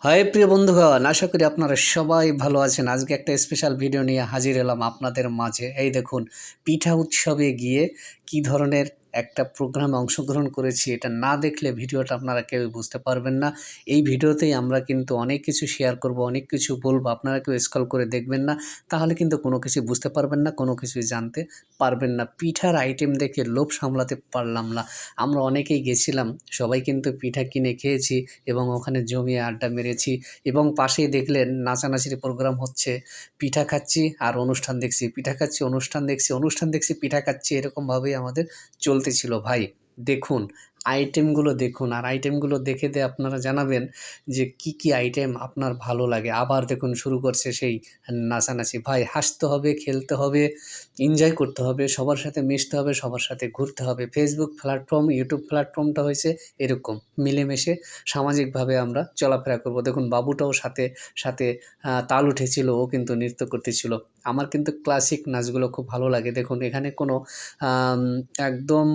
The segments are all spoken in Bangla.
হাই প্রিয় বন্ধুগণ, আশা করি আপনারা সবাই ভালো আছেন। আজকে একটা স্পেশাল ভিডিও নিয়ে হাজির এলাম আপনাদের মাঝে। এই দেখুন, পিঠা উৎসবে গিয়ে কি ধরনের একটা প্রোগ্রামে অংশগ্রহণ করেছি, এটা না দেখলে ভিডিওটা আপনারা কেউই বুঝতে পারবেন না। এই ভিডিওতেই আমরা কিন্তু অনেক কিছু শেয়ার করব, অনেক কিছু বলব। আপনারা কেউ স্ক্রল করে দেখবেন না, তাহলে কিন্তু কোনো কিছু বুঝতে পারবেন না, কোনো কিছুই জানতে পারবেন না। পিঠার আইটেম দেখে লোভ সামলাতে পারলাম না। আমরা অনেকেই গেছিলাম, সবাই কিন্তু পিঠা কিনে খেয়েছি এবং ওখানে জমিয়ে আড্ডা মেরেছি এবং পাশেই দেখলেন নাচানাচির প্রোগ্রাম হচ্ছে। পিঠা খাচ্ছি আর অনুষ্ঠান দেখছি, পিঠা খাচ্ছি, অনুষ্ঠান দেখছি, অনুষ্ঠান দেখছি, পিঠা খাচ্ছি, এরকমভাবেই আমাদের চলতেছিল ভাই। দেখুন, আইটেমগুলো দেখুন, আর আইটেমগুলো দেখে আপনারা জানাবেন যে কি, কি আইটেম আপনার ভালো লাগে। আবার দেখুন শুরু করছে সেই নাচানাচি। ভাই হাসতে হবে, খেলতে হবে, এনজয় করতে হবে, সবার সাথে মিশতে হবে, সবার সাথে ঘুরতে হবে। ফেসবুক প্ল্যাটফর্ম, ইউটিউব প্ল্যাটফর্মটা হয়েছে এরকম, মিলেমিশে সামাজিকভাবে আমরা চলাফেরা করব। দেখুন বাবুটাও সাথে সাথে তাল উঠেছিল, ও কিন্তু নৃত্য করতেছিল। আমার কিন্তু ক্লাসিক নাচগুলো খুব ভালো লাগে। দেখুন এখানে কোনো আম একদম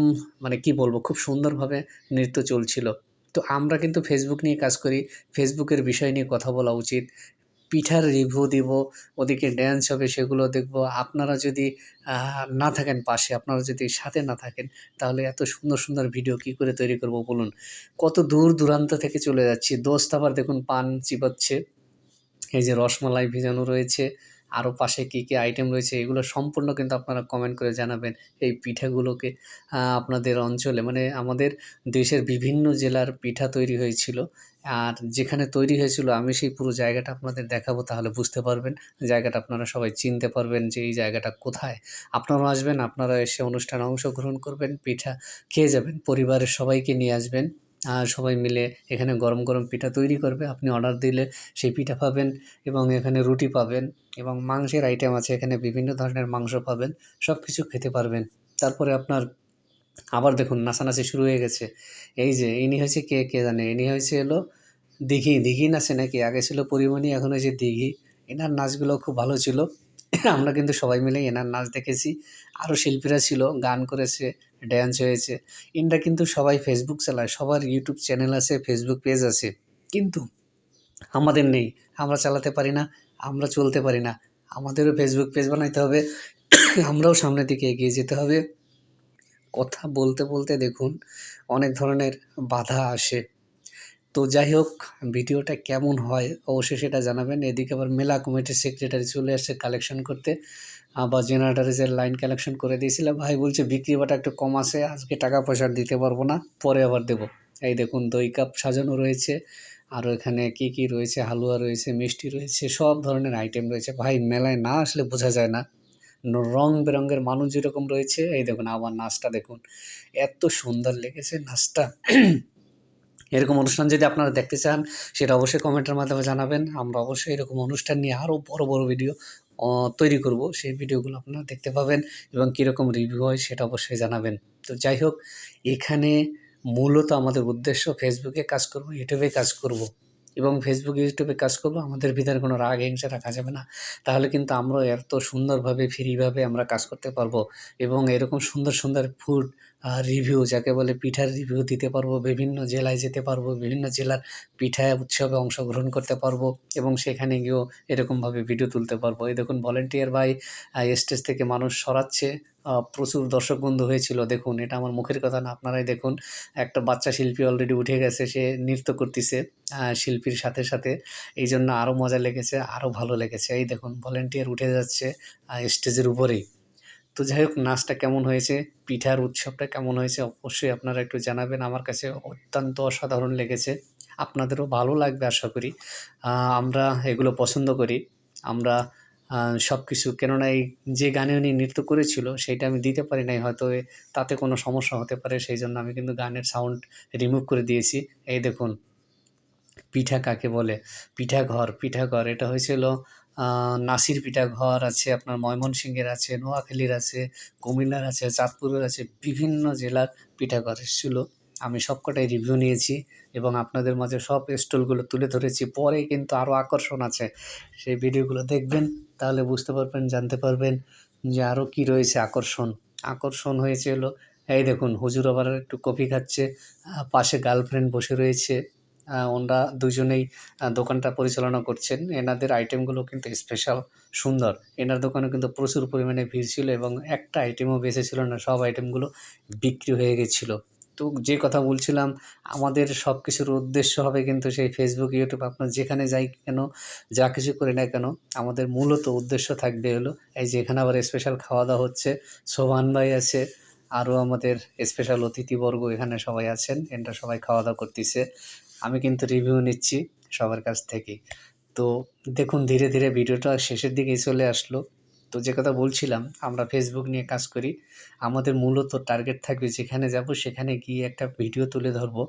মানে কি বলবো, খুব সুন্দরভাবে নৃত্য চলছিল। তো আমরা কিন্তু ফেসবুক নিয়ে কাজ করি, ফেসবুকের বিষয় নিয়ে কথা বলা উচিত। পিঠার রিভিউ দিব, ওদিকে ড্যান্স হবে সেগুলো দেখব। আপনারা যদি না থাকেন পাশে, আপনারা যদি সাথে না থাকেন, তাহলে এত সুন্দর, সুন্দর ভিডিও কী করে তৈরি করব বলুন? কত দূর দূরান্ত থেকে চলে যাচ্ছি। দোস্ত আবার দেখুন পান চিবাচ্ছে। এই যে রসমালাই ভিজানো রয়েছে, আরও পাশে কী, কী আইটেম রয়েছে, এগুলো সম্পূর্ণ কিন্তু আপনারা কমেন্ট করে জানাবেন। এই পিঠাগুলোকে আপনাদের অঞ্চলে মানে আমাদের দেশের বিভিন্ন জেলার পিঠা তৈরি হয়েছিল। আর যেখানে তৈরি হয়েছিল আমি সেই পুরো জায়গাটা আপনাদের দেখাবো, তাহলে বুঝতে পারবেন। জায়গাটা আপনারা সবাই চিনতে পারবেন যে এই জায়গাটা কোথায়। আপনারাও আসবেন, আপনারা এসে অনুষ্ঠানে অংশগ্রহণ করবেন, পিঠা খেয়ে যাবেন। পরিবারের সবাইকে নিয়ে আসবেন। সবাই মিলে এখানে গরম, গরম পিঠা তৈরি করবে। আপনি অর্ডার দিলে সেই পিঠা পাবেন এবং এখানে রুটি পাবেন এবং মাংসের আইটেম আছে, এখানে বিভিন্ন ধরনের মাংস পাবেন। সবকিছু খেতে পারবেন। তারপরে আপনার আবার দেখুন নাচানাচি শুরু হয়ে গেছে। এই যে ইনি হচ্ছে কে, কে জানে? ইনি হচ্ছে হলো দিঘি, দিঘি নাচে নাকি? আগে ছিল পরিমণি, এখন হয়েছে দিঘি। এনার নাচগুলো খুব ভালো ছিল। আমরা কিন্তু সবাই মিলে এনার নাচ দেখেছি। আরও শিল্পীরা ছিল, গান করেছে, ড্যান্স হয়েছে। এনারা কিন্তু সবাই ফেসবুক চালায়, সবার ইউটিউব চ্যানেল আছে, ফেসবুক পেজ আছে। কিন্তু আমাদের নেই। আমরা চালাতে পারি না, আমরা চলতে পারি না। আমাদেরও ফেসবুক পেজ বানাইতে হবে। আমরাও সামনের দিকে এগিয়ে যেতে হবে। কথা বলতে, বলতে দেখুন অনেক ধরনের বাধা আসে। তো যাই হোক, ভিডিওটা কেমন হয় অবশ্যই সেটা জানাবেন। এদিকে আবার মেলা কমিটির সেক্রেটারি চলে আসছে কালেকশন করতে। আবার জেনারেটরের যে লাইন কালেকশন করে দিয়েছিলাম, ভাই বলছে বিক্রি বাটা একটু কম আছে, আজকে টাকা পয়সা দিতে পারবো না, পরে আবার দেবো। এই দেখুন দই কাপ সাজানো রয়েছে, আরও এখানে কি, কি রয়েছে, হালুয়া রয়েছে, মিষ্টি রয়েছে, সব ধরনের আইটেম রয়েছে। ভাই মেলায় না আসলে বোঝা যায় না। রং বেরঙের মানুষ যেরকম রয়েছে, এই দেখুন আবার নাচটা দেখুন। এত সুন্দর লেগেছে নাচটা। এরকম অনুষ্ঠান যদি আপনারা দেখতে চান, সেটা অবশ্যই কমেন্টের মাধ্যমে জানাবেন। আমরা অবশ্যই এরকম অনুষ্ঠান নিয়ে আরও বড়, বড় ভিডিও তৈরি করব। সেই ভিডিওগুলো আপনারা দেখতে পাবেন এবং কীরকম রিভিউ হয় সেটা অবশ্যই জানাবেন। তো যাই হোক, এখানে মূলত আমাদের উদ্দেশ্য ফেসবুকে কাজ করব, ইউটিউবে কাজ করব এবং ফেসবুক, ইউটিউবে কাজ করব। আমাদের ভিতরে কোনো রাগ হিংসা রাখা যাবে না। তাহলে কিন্তু আমরাও এত সুন্দরভাবে ফ্রিভাবে আমরা কাজ করতে পারবো এবং এরকম সুন্দর, সুন্দর ফুড রিভিউ যাকে বলে পিঠার রিভিউ দিতে পারবো। বিভিন্ন জেলায় যেতে পারবো, বিভিন্ন জেলার পিঠা উৎসবে অংশগ্রহণ করতে পারবো এবং সেখানে গিয়েও এরকমভাবে ভিডিও তুলতে পারবো। এই দেখুন ভলান্টিয়ার ভাই স্টেজ থেকে মানুষ সরাচ্ছে। প্রচুর দর্শক বন্ধু হয়েছিল। দেখুন এটা আমার মুখের কথা না, আপনারাই দেখুন। একটা বাচ্চা শিল্পী অলরেডি উঠে গেছে, সে নৃত্য করতেছে শিল্পীর সাথে, সাথে। এইজন্য আরও মজা লেগেছে, আরও ভালো লেগেছে। এই দেখুন ভলান্টিয়ার উঠে যাচ্ছে স্টেজের উপরেই। তো যাই হোক, নাচটা কেমন হয়েছে, পিঠার উৎসবটা কেমন হয়েছে অবশ্যই আপনারা একটু জানাবেন। আমার কাছে অত্যন্ত অসাধারণ লেগেছে। আপনাদেরও ভালো লাগবে আশা করি। আমরা এগুলো পছন্দ করি। আমরা সবকিছু, কেননা এই যে গানে উনি নৃত্য করেছিল সেইটা আমি দিতে পারি নাই, হয়তো তাতে কোনো সমস্যা হতে পারে। সেইজন্য আমি কিন্তু গানের সাউন্ড রিমুভ করে দিয়েছি। এই দেখুন পিঠা কাকে বলে? পিঠাঘর, পিঠাঘর এটা হয়েছিল নাসির পিঠাঘর আছে, আপনার ময়মনসিংহের আছে, নোয়াখালীর আছে, কুমিল্লার আছে, চাঁদপুরের আছে, বিভিন্ন জেলার পিঠাঘর এসেছিল। আমি সবকটাই রিভিউ নিয়েছি এবং আপনাদের মাঝে সব স্টলগুলো তুলে ধরেছি। পরে কিন্তু আরও আকর্ষণ আছে। সেই ভিডিওগুলো দেখবেন, তাহলে বুঝতে পারবেন, জানতে পারবেন যে আরও কী রয়েছে আকর্ষণ। আকর্ষণ হয়েছে হলো এই দেখুন হুজুর আবার একটু কফি খাচ্ছে, পাশে গার্লফ্রেন্ড বসে রয়েছে। ওনারা দুজনেই দোকানটা পরিচালনা করছেন। এনাদের আইটেমগুলো কিন্তু স্পেশাল সুন্দর। এনার দোকানে কিন্তু প্রচুর পরিমাণে ভিড় ছিল এবং একটা আইটেমও বেঁচে ছিল না। সব আইটেমগুলো বিক্রি হয়ে গেছিল। তো যে কথা বলছিলাম, আমাদের সবকিছুর উদ্দেশ্য হবে কিন্তু সেই Facebook, YouTube আপনার যেখানে যাই কেন, যা কিছু করি না কেন, আমাদের মূলত উদ্দেশ্য থাকবে হলো এই যে এখানে আবার স্পেশাল খাওয়া-দাওয়া হচ্ছে। সোবহান ভাই আছে, আরও আমাদের স্পেশাল অতিথিবর্গ এখানে সবাই আছেন। এনারা সবাই খাওয়া-দাওয়া করতিছে। আমি কিন্তু রিভিউ নিচ্ছি সবার কাছ থেকেই। তো দেখুন ধীরে, ধীরে ভিডিওটা শেষের দিকেই চলে আসলো। তো যে কথা বলছিলাম, আমরা Facebook নিয়ে কাজ করি। আমাদের মূলত টার্গেট থাকবে যেখানে যাব সেখানে গিয়ে একটা ভিডিও তুলে ধরবো।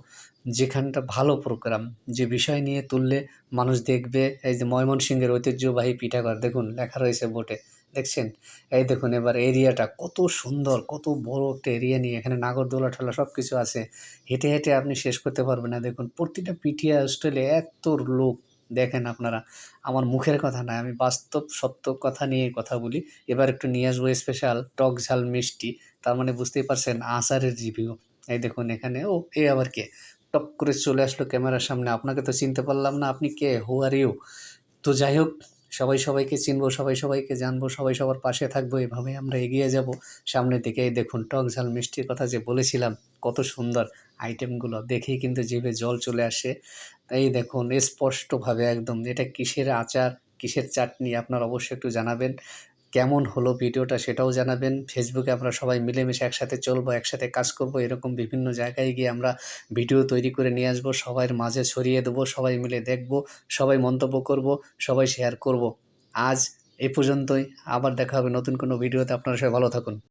যেখানটা ভালো প্রোগ্রাম, যে বিষয় নিয়ে তুললে মানুষ দেখবে। এই যে ময়মনসিংহের ঐতিহ্যবাহী পিঠাঘর দেখুন লেখা রয়েছে বোর্ডে, দেখছেন? এই দেখুন এবার এরিয়াটা কত সুন্দর, কত বড় একটা এরিয়া নিয়ে এখানে নাগরদোলা-টোলা সবকিছু আছে। হেঁটে, হেঁটে আপনি শেষ করতে পারবেন না। দেখুন প্রতিটা পিঠিয়া স্টলে এত লোক, দেখেন আপনারা। আমার মুখের কথা না, আমি বাস্তব সত্য কথা নিয়ে কথা বলি। এবার একটু নিয়ে আসবো স্পেশাল টক ঝাল মিষ্টি। তার মানে বুঝতেই পারছেন আচারের রিভিউ। এই দেখুন এখানে, ও এ আবার কে? টপ করে চলে আসলো ক্যামেরার সামনে। আপনাকে তো চিনতে পারলাম না। আপনি কে? হু আর ইউ? তো যাই হোক, সবাই সবাইকে চিনবো, সবাই সবাইকে জানবো, সবাই সবার পাশে থাকবো। এভাবেই আমরা এগিয়ে যাবো সামনের দিকে। এই দেখুন টক ঝাল মিষ্টির কথা যে বলেছিলাম, কত সুন্দর আইটেমগুলো দেখেই কিন্তু জিভে জল চলে আসে। এই দেখুন স্পষ্টভাবে একদম এটা কিসের আচার, কিসের চাটনি আপনারা অবশ্যই একটু জানাবেন। কেমন হলো ভিডিওটা সেটাও জানাবেন। ফেসবুকে আমরা সবাই মিলেমিশে একসাথে চলবো, একসাথে কাজ করবো। এরকম বিভিন্ন জায়গায় গিয়ে আমরা ভিডিও তৈরি করে নিয়ে আসবো। সবার মাঝে ছড়িয়ে দেবো, সবাই মিলে দেখবো, সবাই মন্তব্য করবো, সবাই শেয়ার করবো। আজ এ পর্যন্তই। আবার দেখা হবে নতুন কোনো ভিডিওতে। আপনারা সবাই ভালো থাকুন।